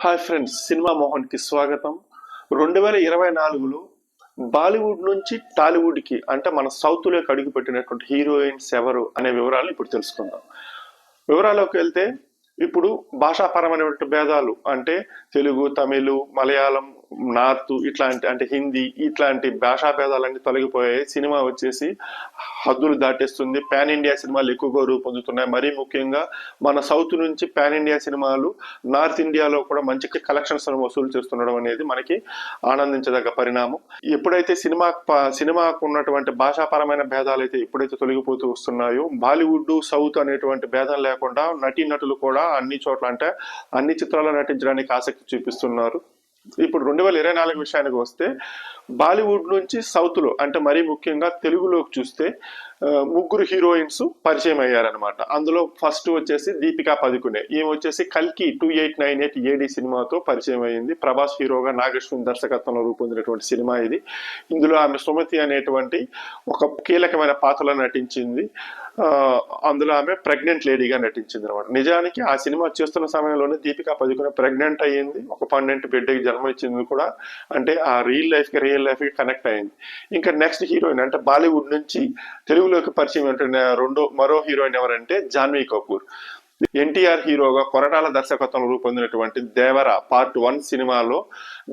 Hi friends, cinema Mohan కి స్వాగతం. 2024లో బాలీవుడ్ నుంచి టాలీవుడ్ కి అంటే మన సౌత్ లోకి అడుగు పెట్టినటువంటి హీరోయిన్స్ ఎవరు అనే వివరాలు ఇప్పుడు తెలుసుకుందాం. వివరాల్లోకి వెళ్తే ఇప్పుడు భాషాపరమైనటువంటి భేదాలు అంటే తెలుగు, తమిళ్, మలయాళం, నార్త్ ఇట్లాంటి అంటే హిందీ ఇట్లాంటి భాషా భేదాలన్నీ తొలగిపోయాయి. సినిమా వచ్చేసి హద్దులు దాటేస్తుంది. పాన్ ఇండియా సినిమాలు ఎక్కువగా రూపొందుతున్నాయి. మరీ ముఖ్యంగా మన సౌత్ నుంచి పాన్ ఇండియా సినిమాలు నార్త్ ఇండియాలో కూడా మంచి కలెక్షన్స్ వసూలు చేస్తుండడం అనేది మనకి ఆనందించదగ్గ పరిణామం. ఎప్పుడైతే సినిమాకు ఉన్నటువంటి భాషాపరమైన భేదాలు అయితే ఎప్పుడైతే తొలగిపోతూ వస్తున్నాయో, బాలీవుడ్ సౌత్ అనేటువంటి భేదం లేకుండా నటీనటులు కూడా అన్ని చోట్ల అంటే అన్ని చిత్రాల్లో నటించడానికి ఆసక్తి చూపిస్తున్నారు. ఇప్పుడు 2024 విషయానికి వస్తే బాలీవుడ్ నుంచి సౌత్ లో అంటే మరీ ముఖ్యంగా తెలుగులోకి చూస్తే ముగ్గురు హీరోయిన్స్ పరిచయం అయ్యారనమాట. అందులో ఫస్ట్ వచ్చేసి దీపికా పదుకునే. ఈమె వచ్చేసి కల్కి 2898 ఏడి సినిమాతో పరిచయం అయ్యింది. ప్రభాస్ హీరోగా నాగేశ్వర దర్శకత్వంలో రూపొందినటువంటి సినిమా ఇది. ఇందులో ఆమె సుమతి అనేటువంటి ఒక కీలకమైన పాత్రలో నటించింది. అందులో ఆమె ప్రెగ్నెంట్ లేడీగా నటించింది అనమాట. నిజానికి ఆ సినిమా చేస్తున్న సమయంలోనే దీపికా పదుకునే ప్రెగ్నెంట్ అయ్యింది. ఒక 12 బిడ్డకి జన్మనిచ్చింది కూడా. అంటే ఆ రియల్ లైఫ్ కి కనెక్ట్ అయింది. ఇంకా నెక్స్ట్ హీరోయిన్ అంటే బాలీవుడ్ నుంచి తెలుగులోకి పరిచయం మరో హీరోయిన్ ఎవరంటే జాన్వీ కపూర్. ఎన్టీఆర్ హీరోగా కొరటాల దర్శకత్వంలో రూపొందినటువంటి దేవర పార్ట్ 1 సినిమాలో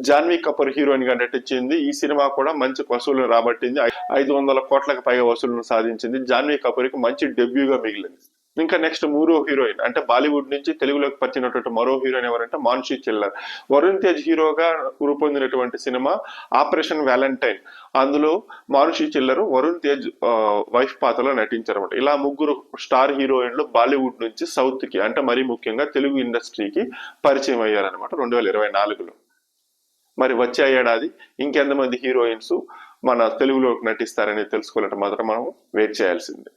జాన్వీ కపూర్ హీరోయిన్ గా నటించింది. ఈ సినిమా కూడా మంచి వసూలు రాబట్టింది. 500 కోట్లకు పైగా వసూళ్లను సాధించింది. జాన్వీ కపూర్ కి మంచి డెబ్యూగా మిగిలింది. ఇంకా నెక్స్ట్ మూడో హీరోయిన్ అంటే బాలీవుడ్ నుంచి తెలుగులోకి పరిచినటువంటి మరో హీరోయిన్ ఎవరంటే మాన్షీ చిల్లర్. వరుణ్ తేజ్ హీరోగా రూపొందినటువంటి సినిమా ఆపరేషన్ వ్యాలంటైన్. అందులో మానుషి చిల్లరు వరుణ్ తేజ్ వైఫ్ పాత్రలో నటించారన్నమాట. ఇలా ముగ్గురు స్టార్ హీరోయిన్లు బాలీవుడ్ నుంచి సౌత్ కి అంటే మరీ ముఖ్యంగా తెలుగు ఇండస్ట్రీకి పరిచయం అయ్యారనమాట 2024లో. మరి వచ్చే ఏడాది ఇంకెంతమంది హీరోయిన్స్ మన తెలుగులోకి నటిస్తారని తెలుసుకోవాలంటే మాత్రం మనం వెయిట్ చేయాల్సిందే.